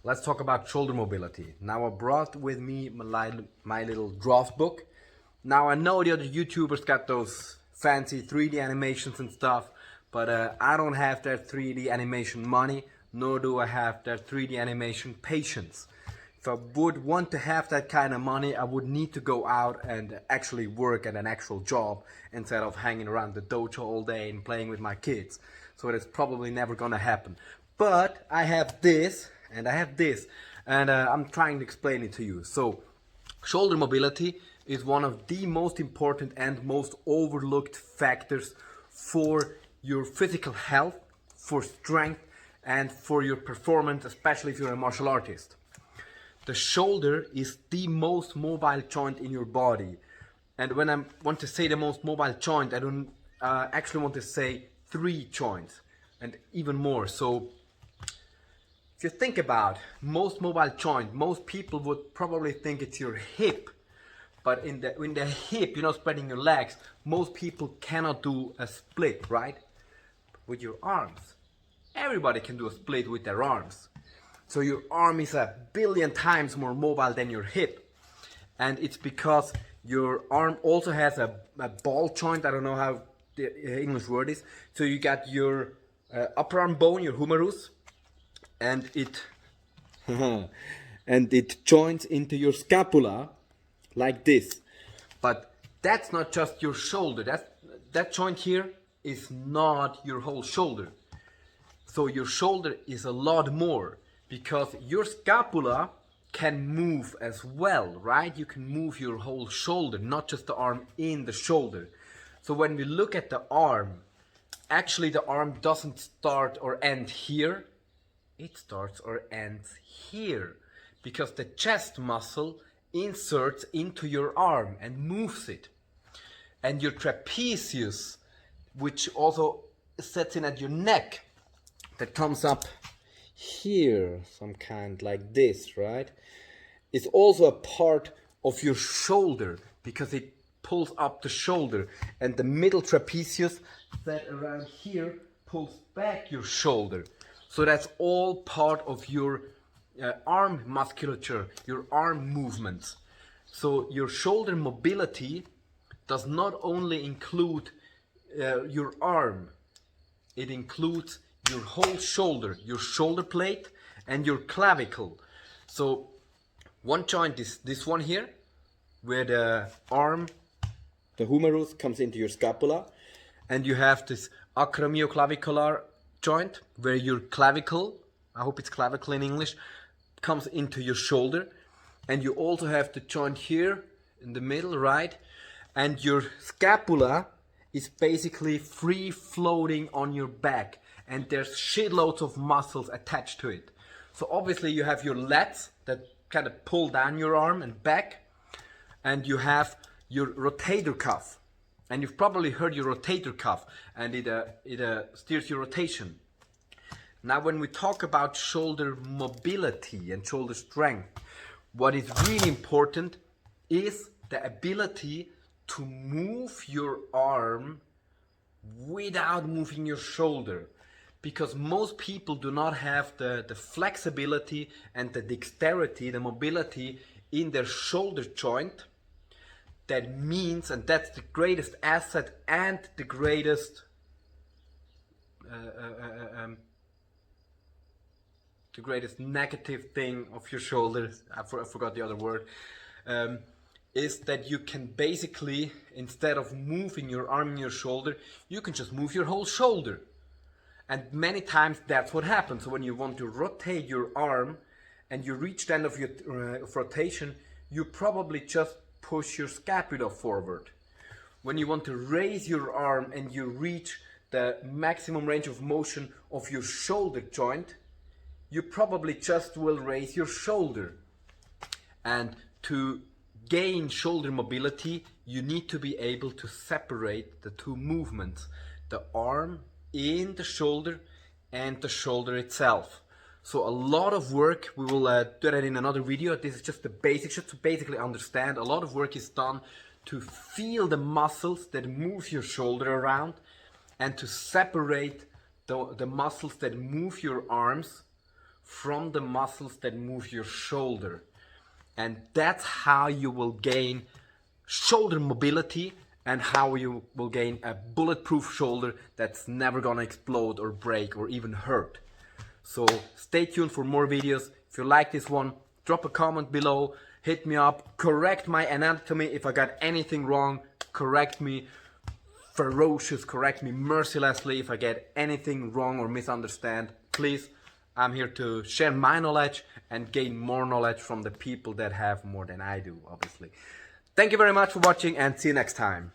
Let's talk about shoulder mobility. Now I brought with me my little draft book. Now I know the other YouTubers got those fancy 3D animations and stuff, but I don't have that 3D animation money, nor do I have that 3D animation patience. If I would want to have that kind of money, I would need to go out and actually work at an actual job instead of hanging around the dojo all day and playing with my kids. So that's probably never gonna happen. But I have this and I have this, and I'm trying to explain it to you. So shoulder mobility is one of the most important and most overlooked factors for your physical health, for strength, and for your performance, especially if you're a martial artist. The shoulder is the most mobile joint in your body. And when I want to say the most mobile joint, I don't actually want to say 3 joints and even more. So if you think about most mobile joint, most people would probably think it's your hip. But in the hip, you're not spreading your legs. Most people cannot do a split, right? With your arms. Everybody can do a split with their arms. So your arm is 1 billion times more mobile than your hip. And it's because your arm also has a ball joint. I don't know how the English word is. So you got your upper arm bone, your humerus, and it and it joins into your scapula like this. But that's not just your shoulder. That joint here is not your whole shoulder. So your shoulder is a lot more, because your scapula can move as well, right? You can move your whole shoulder, not just the arm in the shoulder. So when we look at the arm, actually the arm doesn't start or end here. It starts or ends here, because the chest muscle inserts into your arm and moves it. And your trapezius, which also sets in at your neck, that comes up here, some kind like this, right? It's also a part of your shoulder, because it pulls up the shoulder, and the middle trapezius that around here pulls back your shoulder. So that's all part of your arm musculature, your arm movements. So your shoulder mobility does not only include your arm, it includes your whole shoulder, your shoulder plate and your clavicle. So one joint is this one here, where the arm, the humerus, comes into your scapula, and you have this acromioclavicular joint where your clavicle, I hope it's clavicle in English, comes into your shoulder. And you also have the joint here in the middle, right? And your scapula is basically free floating on your back, and there's shitloads of muscles attached to it. So obviously you have your lats that kind of pull down your arm and back, and you have your rotator cuff. And you've probably heard your rotator cuff, and it steers your rotation. Now when we talk about shoulder mobility and shoulder strength, what is really important is the ability to move your arm without moving your shoulder. Because most people do not have the flexibility and the dexterity, the mobility in their shoulder joint. That means, and that's the greatest asset and the greatest negative thing of your shoulders, I forgot the other word, is that you can basically, instead of moving your arm and your shoulder, you can just move your whole shoulder. And many times that's what happens. So when you want to rotate your arm and you reach the end of your rotation, you probably just push your scapula forward. When you want to raise your arm and you reach the maximum range of motion of your shoulder joint, you probably just will raise your shoulder. And to gain shoulder mobility, you need to be able to separate the two movements, the arm in the shoulder and the shoulder itself. So a lot of work, we will do that in another video. This is just the basics, just to basically understand. A lot of work is done to feel the muscles that move your shoulder around, and to separate the muscles that move your arms from the muscles that move your shoulder. And that's how you will gain shoulder mobility and how you will gain a bulletproof shoulder that's never gonna explode or break or even hurt. So stay tuned for more videos. If you like this one, drop a comment below, hit me up, correct my anatomy if I got anything wrong, correct me correct me mercilessly if I get anything wrong or misunderstand. Please, I'm here to share my knowledge and gain more knowledge from the people that have more than I do, obviously. Thank you very much for watching and see you next time.